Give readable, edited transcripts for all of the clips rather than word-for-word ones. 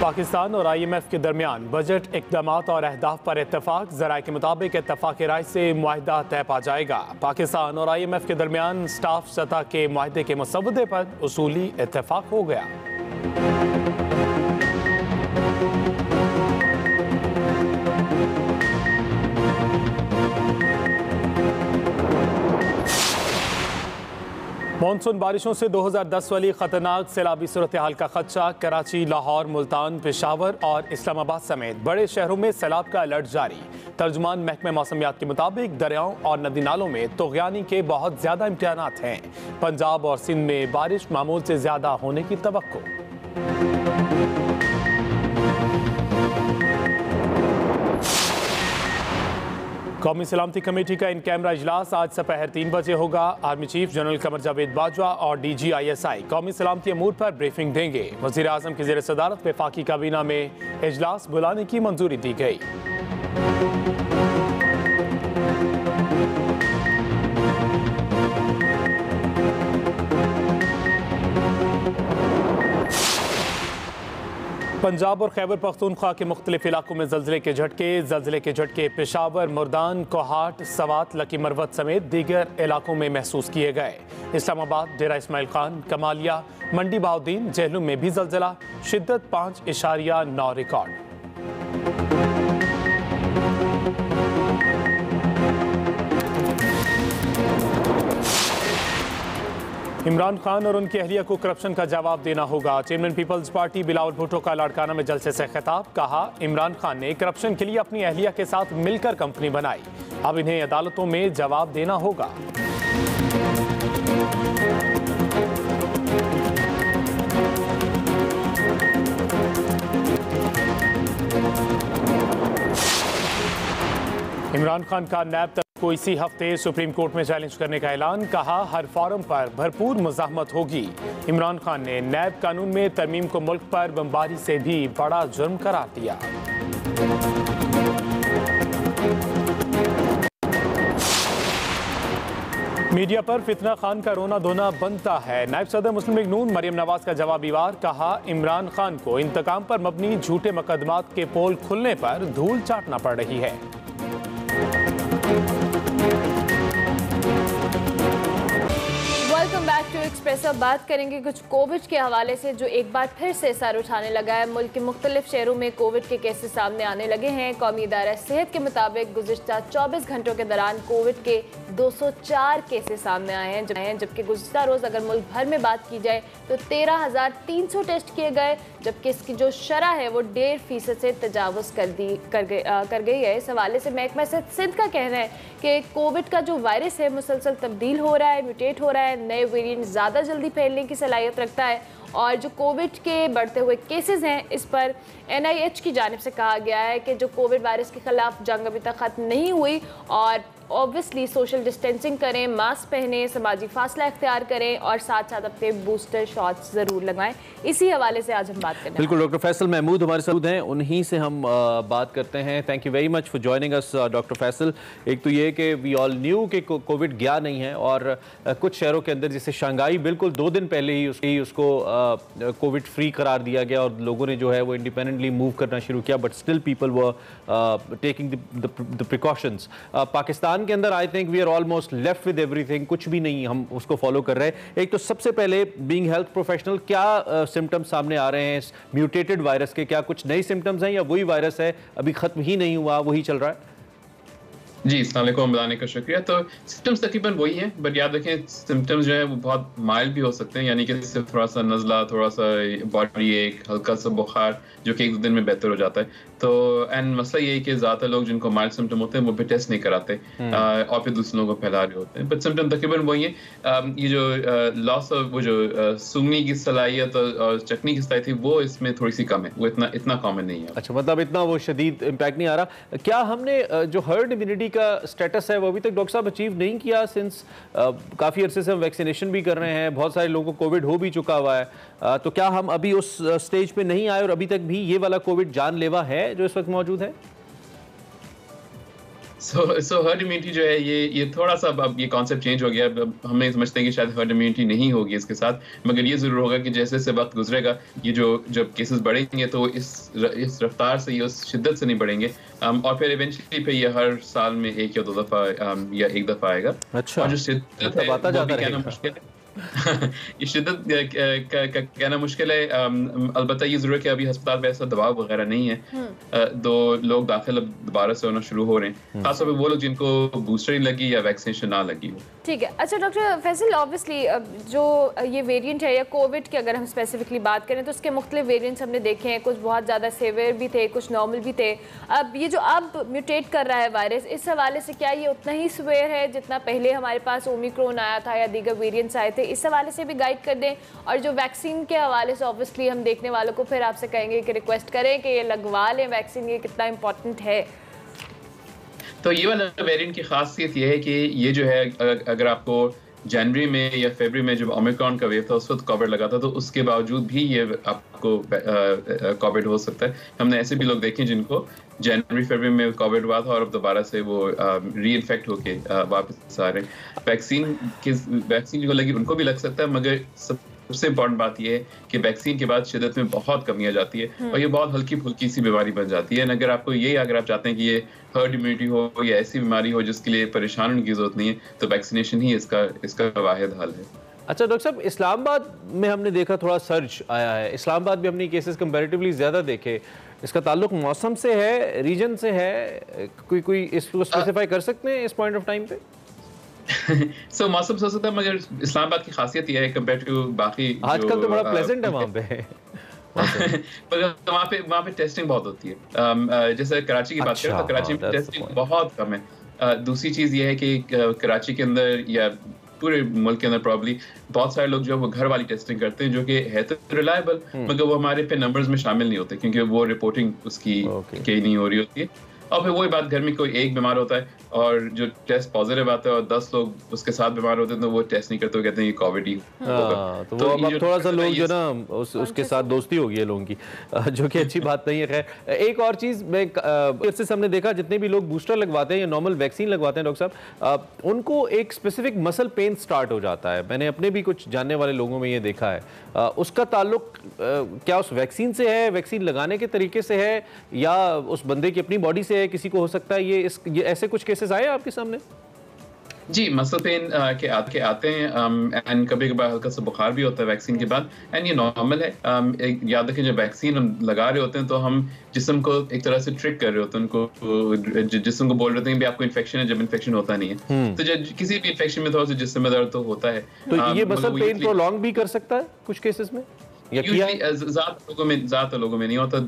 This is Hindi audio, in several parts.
पाकिस्तान और IMF के दरमियान बजट इक़दामात और अहदाफ पर इत्तफाक। ज़राए के मुताबिक इत्तफाक़ राय से मुआहिदा तय पा जाएगा। पाकिस्तान और IMF के दरमियान स्टाफ सतह के मुआहिदे के मसवदे पर उसूली इत्तफाक हो गया। मानसून बारिशों से 2010 वाली खतरनाक सैलाबी सूरत हाल का खदशा। कराची, लाहौर, मुल्तान, पेशावर और इस्लामाबाद समेत बड़े शहरों में सैलाब का अलर्ट जारी। तर्जुमान महकमे मौसमियात के मुताबिक दरियाओं और नदी नालों में तुग़यानी के बहुत ज़्यादा इम्कानात हैं। पंजाब और सिंध में बारिश मामूल से ज़्यादा होने की तवक्को। कौमी सलामती कमेटी का इन कैमरा इजलास आज दोपहर 3 बजे होगा। Army chief general Qamar Javed Bajwa और DG ISI कौमी सलामती अमूर पर ब्रीफिंग देंगे। वज़ीर आज़म की ज़ेर सदारत वफाकी काबीना में इजलास बुलाने की मंजूरी दी गई। पंजाब और खैबर पख्तूनख्वा के मुख्तलिफ इलाकों में ज़लज़ले के झटके पेशावर, मुर्दान, कोहाट, सवात, लकी मरवत समेत दीगर इलाकों में महसूस किए गए। इस्लामाबाद, डेरा इस्माइल खान, कमालिया, मंडी बहाउद्दीन, जेहलुम में भी ज़लज़ला। शिद्दत 5.9 रिकॉर्ड। इमरान खान और उनकी अहलिया को करप्शन का जवाब देना होगा। Chairman people's party Bilawal Bhutto का लाड़काना में जलसे से खिताब। कहा, इमरान खान ने करप्शन के लिए अपनी अहलिया के साथ मिलकर कंपनी बनाई। अब इन्हें अदालतों में जवाब देना होगा। इमरान खान का नैब को इसी हफ्ते सुप्रीम कोर्ट में चैलेंज करने का ऐलान। कहा, हर फोरम पर भरपूर मुज़ाहमत होगी। इमरान खान ने नैब कानून में तरमीम को मुल्क पर बमबारी से भी बड़ा जुर्म करार दिया। मीडिया पर फितना खान का रोना धोना बनता है। नायब सदर मुस्लिम लीग नून मरियम नवाज का जवाबी वार। कहा, इमरान खान को इंतकाम पर मबनी झूठे मुकदमात के पोल खुलने पर धूल चाटना पड़ रही है। Welcome back to Express. अब बात करेंगे कुछ कोविड के हवाले से जो एक बार फिर से सर उठाने लगा है। मुल्क के मुख्तलिफ शहरों में कोविड के केसेस सामने आने लगे हैं। कौमी इदारा सेहत के मुताबिक गुज़िश्ता 24 घंटों के दौरान कोविड के 204 केसेस सामने आए हैं, जबकि गुज़िश्ता रोज़ अगर मुल्क भर में बात की जाए तो 13,300 टेस्ट किए गए, जबकि इसकी जो शरह है वो 1.5% से तजावुज़ कर गई है। इस हवाले से महकमा सिंध का कहना है कि कोविड का जो वायरस है मुसलसल तब्दील हो रहा है, म्यूटेट हो रहा है, नए वेरिएंट ज़्यादा जल्दी फैलने की सलाहियत रखता है और जो कोविड के बढ़ते हुए केसेस हैं इस पर NIH की जानिब से कहा गया है कि जो कोविड वायरस के खिलाफ जंग अभी तक ख़त्म नहीं हुई और ऑब्वियसली सोशल डिस्टेंसिंग करें, मास्क पहनें, समाजी फासला इख्तियार करें और साथ साथ अपने बूस्टर शॉट्स ज़रूर लगवाएं। इसी हवाले से आज हम बात करें। बिल्कुल, डॉक्टर फैसल महमूद हमारे साथ हैं, उन्हीं से हम बात करते हैं। Thank you very much for joining us doctor Faisal. एक तो ये कि वी ऑल न्यू कि कोविड गया नहीं है और कुछ शहरों के अंदर जैसे शंघाई बिल्कुल 2 दिन पहले ही उसको कोविड फ्री करार दिया गया और लोगों ने जो है वो इंडिपेंडेंटली मूव करना शुरू किया, but still people were taking the precautions. Pakistan के अंदर I think we are almost left with everything, कुछ भी नहीं हम उसको फॉलो कर रहे हैं। एक तो सबसे पहले बीइंग हेल्थ प्रोफेशनल, क्या सिम्टम्स सामने आ रहे हैं इस म्यूटेटेड वायरस के? क्या कुछ नए सिम्टम्स हैं या वही वायरस है अभी खत्म ही नहीं हुआ, वही चल रहा है? जी, अस्सलाम वालेकुम, बुलाने का शुक्रिया। तो सिम्टम्स तकरीबन वही हैं, बट याद रखें सिम्टम्स जो है वो बहुत माइल्ड भी हो सकते हैं, यानी कि सिर्फ थोड़ा सा नज़ला, थोड़ा सा बॉडी एक, हल्का सा बुखार जो कि 1-2 दिन में बेहतर हो जाता है। तो एंड मसला ये है कि ज़्यादातर लोग जिनको माइल्ड सिम्टम होते हैं वो भी टेस्ट नहीं कराते और फिर दूसरे लोगों को फैला रहे होते हैं, बट सिम्टम तकरीबन वही है। ये जो लॉस ऑफ वो जो सूंघने की सलाहियत और चखने की सलाहियत थी वो इसमें थोड़ी सी कम है, वो इतना कॉमन नहीं है। अच्छा, मतलब इतना वो शदीद इम्पैक्ट नहीं आ रहा। क्या हमने जो हर्ड इम्यूनिटी का स्टेटस है वो अभी तक डॉक्टर साहब अचीव नहीं किया? सिंस काफ़ी अरसे से हम वैक्सीनेशन भी कर रहे हैं, बहुत सारे लोगों को कोविड हो भी चुका हुआ है, तो क्या हम अभी उस स्टेज पे नहीं आए और अभी तक भी ये वाला कोविड जानलेवा है जो इस वक्त मौजूद है? सो हर्ड इम्यूनिटी जो है ये थोड़ा सा अब ये कॉन्सेप्ट चेंज हो गया। अब हम समझते हैं कि शायद हर्ड इम्यूनिटी नहीं होगी इसके साथ, मगर ये जरूर होगा कि जैसे जैसे वक्त गुजरेगा ये जब केसेस बढ़ेंगे तो इस रफ्तार से, ये उस शिद्दत से नहीं बढ़ेंगे, और फिर इवेंचुअली पे ये हर साल में 1 या 2 दफा या 1 दफा आएगा। अच्छा, और जो शिद्दत है वो भी कहना मुश्किल है। ये शिद्दत का कहना मुश्किल है। अलबत्ता ये जरूर है कि अभी अस्पताल में ऐसा दबाव वगैरह नहीं है। दो लोग दाखिल अब दोबारा से होना शुरू हो रहे हैं, खासतौर पे वो लोग जिनको बूस्टर ही लगी या वैक्सीनेशन ना लगी हो। ठीक है। अच्छा डॉक्टर फैसल, ऑब्वियसली जो ये वेरिएंट है या कोविड की अगर हम स्पेसिफिकली बात करें तो उसके मुख्तलिफ वेरिएंट्स हमने देखे हैं, कुछ बहुत ज़्यादा सेवियर भी थे, कुछ नॉर्मल भी थे। अब ये जो अब म्यूटेट कर रहा है वायरस, इस हवाले से क्या ये उतना ही सेवियर है जितना पहले हमारे पास ओमिक्रॉन आया था या दीगर वेरिएंट्स आए थे? इस हवाले से भी गाइड कर दें। और जो वैक्सीन के हवाले से ऑब्वियसली हम देखने वालों को फिर आपसे कहेंगे कि रिक्वेस्ट करें कि ये लगवा लें वैक्सीन, ये कितना इंपॉर्टेंट है। तो ये वाला वेरिएंट की खासियत ये है कि ये जो है, अगर आपको जनवरी में या फरवरी में जब ओमिक्रॉन का वेव था उस वक्त कोविड लगा था, तो उसके बावजूद भी ये आपको कोविड हो सकता है। हमने ऐसे भी लोग देखे जिनको जनवरी फरवरी में कोविड हुआ था और अब दोबारा से वो री इन्फेक्ट होके वापस आ रहे हैं। वैक्सीन जो लगी उनको भी लग सकता है, मगर सबसे इम्पोर्टेंट बात यह है कि वैक्सीन के बाद शिद्दत में बहुत कमी आ जाती है और ये बहुत हल्की फुल्की सी बीमारी बन जाती है। अगर आप चाहते हैं कि ये हर्ड इम्यूनिटी हो या ऐसी बीमारी हो जिसके लिए परेशान होने की जरूरत नहीं है, तो वैक्सीनेशन ही इसका वाहिद हल है। अच्छा डॉक्टर साहब, इस्लामाबाद में हमने देखा थोड़ा सर्ज आया है, इस्लामाबाद में हमने केसेस कंपैरेटिवली ज़्यादा देखे। इसका ताल्लुक मौसम से है, रीजन से है? कोई इसको स्पेसिफाई कर सकते हैं इस पॉइंट ऑफ टाइम पे? सो मौसम से हो सकता है, मगर इस्लामाबाद की खासियत यह है कंपेयर टू बाकी आजकल तो बड़ा प्लेजेंट है वहाँ पे। वहाँ पे टेस्टिंग बहुत होती है। जैसे कराची की बात करें तो कराची में टेस्टिंग बहुत कम है। दूसरी चीज़ ये है कि कराची के अंदर या पूरे मुल्क के अंदर प्रॉब्ली बहुत सारे लोग जो है वो घर वाली टेस्टिंग करते हैं, जो कि है तो रिलायबल, मगर वो हमारे पे नंबर्स में शामिल नहीं होते क्योंकि वो रिपोर्टिंग उसकी नहीं हो रही होती है। और फिर वही बात, घर में कोई एक बीमार होता है और जो टेस्ट पॉजिटिव आता है और 10 लोग उसके साथ बीमार होते हैं तो वो टेस्ट नहीं करते, वो कहते हैं ये कोविड ही होगा। तो वो अब थोड़ा सा लोग जो ना उसके साथ दोस्ती हो गई है लोगों की, जो कि अच्छी बात नहीं है। खैर, एक और चीज़ मैं इससे हमने देखा, जितने भी लोग बूस्टर लगवाते हैं या नॉर्मल वैक्सीन लगवाते हैं डॉक्टर साहब, उनको एक स्पेसिफिक मसल पेन स्टार्ट हो जाता है। मैंने अपने भी कुछ जानने वाले लोगों में ये देखा है। उसका ताल्लुक क्या उस वैक्सीन से है, वैक्सीन लगाने के तरीके से है, या उस बंदे की अपनी बॉडी से है? किसी को हो सकता है ये ऐसे कुछ केसेस आए आपके सामने? जी, मसल पेन के आते हैं, एंड कभी कभार हल्का सा बुखार भी होता है वैक्सीन के बाद, एंड ये नॉर्मल है। याद रखें जब वैक्सीन हम लगा रहे होते हैं तो हम जिस्म को एक तरह से ट्रिक कर रहे होते हैं, उनको जिस्म को बोल रहे हैं कि आपको इन्फेक्शन है, जब इन्फेक्शन होता नहीं है। तो जब किसी भी इन्फेक्शन में थोड़ा सा जिस्म में दर्द तो होता है। तो ये मसल पेन प्रोलॉन्ग भी कर सकता है कुछ केसेस में? ज्यादातर लोगों में नहीं होता,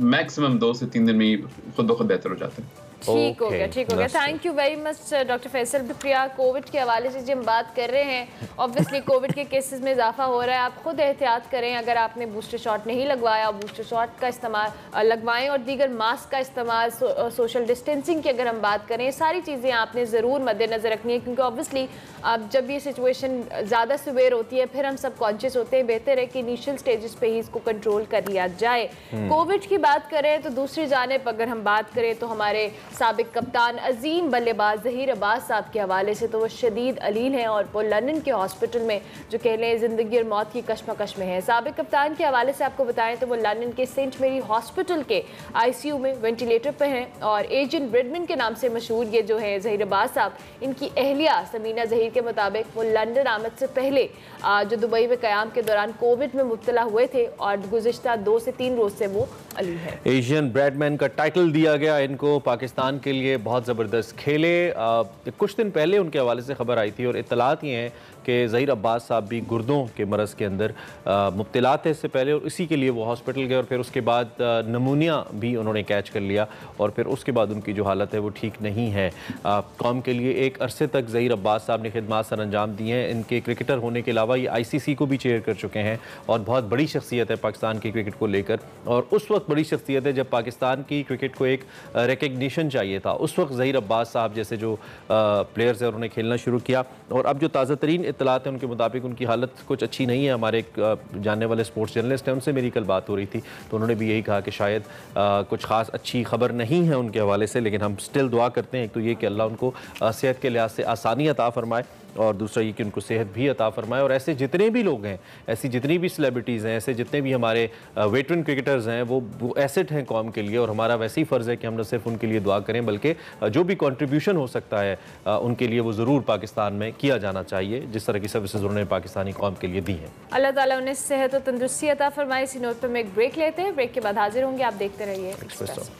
मैक्सिमम 2 से 3 दिन में खुद ब खुद बेहतर हो जाता है। ठीक हो गया। Thank you very much doctor Faisal Priya. Covid के हवाले से जो हम बात कर रहे हैं, ऑब्वियसली कोविड के केसेस में इजाफा हो रहा है। आप खुद एहतियात करें, अगर आपने बूस्टर शॉट नहीं लगवाया, बूस्टर शॉट का इस्तेमाल लगवाएं, और दीगर मास्क का इस्तेमाल, सोशल डिस्टेंसिंग की अगर हम बात करें, सारी चीज़ें आपने ज़रूर मद्देनज़र रखनी है, क्योंकि ऑब्वियसली अब जब ये सिचुएशन ज़्यादा सिवियर होती है फिर हम सब कॉन्शियस होते हैं। बेहतर है कि इनिशियल स्टेजेस पे ही इसको कंट्रोल कर लिया जाए। कोविड की बात करें तो दूसरी जानिब अगर हम बात करें तो हमारे साबिक कप्तान अजीम बल्लेबाज ज़हीर अब्बास साहब के हवाले से तो वो शदीद अलील हैं और वो लंदन के हॉस्पिटल में जो कह लें ज़िंदगी और मौत की कशमकश में है। साबिक कप्तान के हवाले से आपको बताएं तो वो लंदन के सेंट मेरी हॉस्पिटल के ICU में वेंटिलेटर पर हैं, और एजेंट ब्रिडमैन के नाम से मशहूर ये जो है ज़हीर अब्बास साहब, इनकी अहलिया समीना ज़हीर के मुताबिक वो लंदन आमद से पहले जो दुबई में क़याम के दौरान कोविड में मुब्तला हुए थे और गुज़िश्ता 2 से 3 रोज़ से वो अलील है। एशियन ब्रैडमैन का टाइटल दिया गया इनको, पाकिस्तान के लिए बहुत ज़बरदस्त खेले। कुछ दिन पहले उनके हवाले से खबर आई थी और इत्तलात ये हैं कि ज़हीर अब्बास साहब भी गुर्दों के मरज़ के अंदर मुब्तला थे इससे पहले, और इसी के लिए वो हॉस्पिटल गए, और फिर उसके बाद नमूनिया भी उन्होंने कैच कर लिया, और फिर उसके बाद उनकी जो हालत है वो ठीक नहीं है। कौम के लिए एक अरसे तक ज़हीर अब्बास साहब ने खिदमात सर अंजाम दी हैं। इनके क्रिकेटर होने के अलावा ये ICC को भी चेयर कर चुके हैं और बहुत बड़ी शख्सियत है पाकिस्तान की क्रिकेट को लेकर, और उस वक्त बड़ी शख्सियत है जब पाकिस्तान की क्रिकेट को एक रिकग्निशन चाहिए था। उस वक्त ज़हीर अब्बास साहब जैसे जो प्लेयर्स हैं उन्होंने खेलना शुरू किया, और अब जो ताज़ा तरीन इत्तलात हैं उनके मुताबिक उनकी हालत कुछ अच्छी नहीं है। हमारे एक जानने वाले स्पोर्ट्स जर्नलिस्ट हैं, उनसे मेरी कल बात हो रही थी, तो उन्होंने भी यही कहा कि शायद कुछ ख़ास अच्छी खबर नहीं है उनके हवाले से, लेकिन हम स्टिल दुआ करते हैं। एक तो ये कि अल्लाह उनको सेहत के लिहाज से आसानी अता फरमाए, और दूसरा ये कि उनको सेहत भी अता फरमाए। और ऐसे जितने भी लोग हैं, ऐसी जितनी भी सेलिब्रिटीज़ हैं, ऐसे जितने भी हमारे वेटरन क्रिकेटर्स हैं, वो एसेट हैं कौम के लिए, और हमारा वैसे ही फ़र्ज़ है कि हम न सिर्फ उनके लिए दुआ करें बल्कि जो भी कंट्रीब्यूशन हो सकता है उनके लिए वो ज़रूर पाकिस्तान में किया जाना चाहिए, जिस तरह की सर्विसेज उन्होंने पाकिस्तानी कौम के लिए दी हैं। अल्लाह ताला उन्हें सेहत और तंदुरुस्ती अता फरमाए। इसी नोट पर हम एक ब्रेक लेते हैं, ब्रेक के बाद हाजिर होंगे, आप देखते रहिए एक्सप्रेस।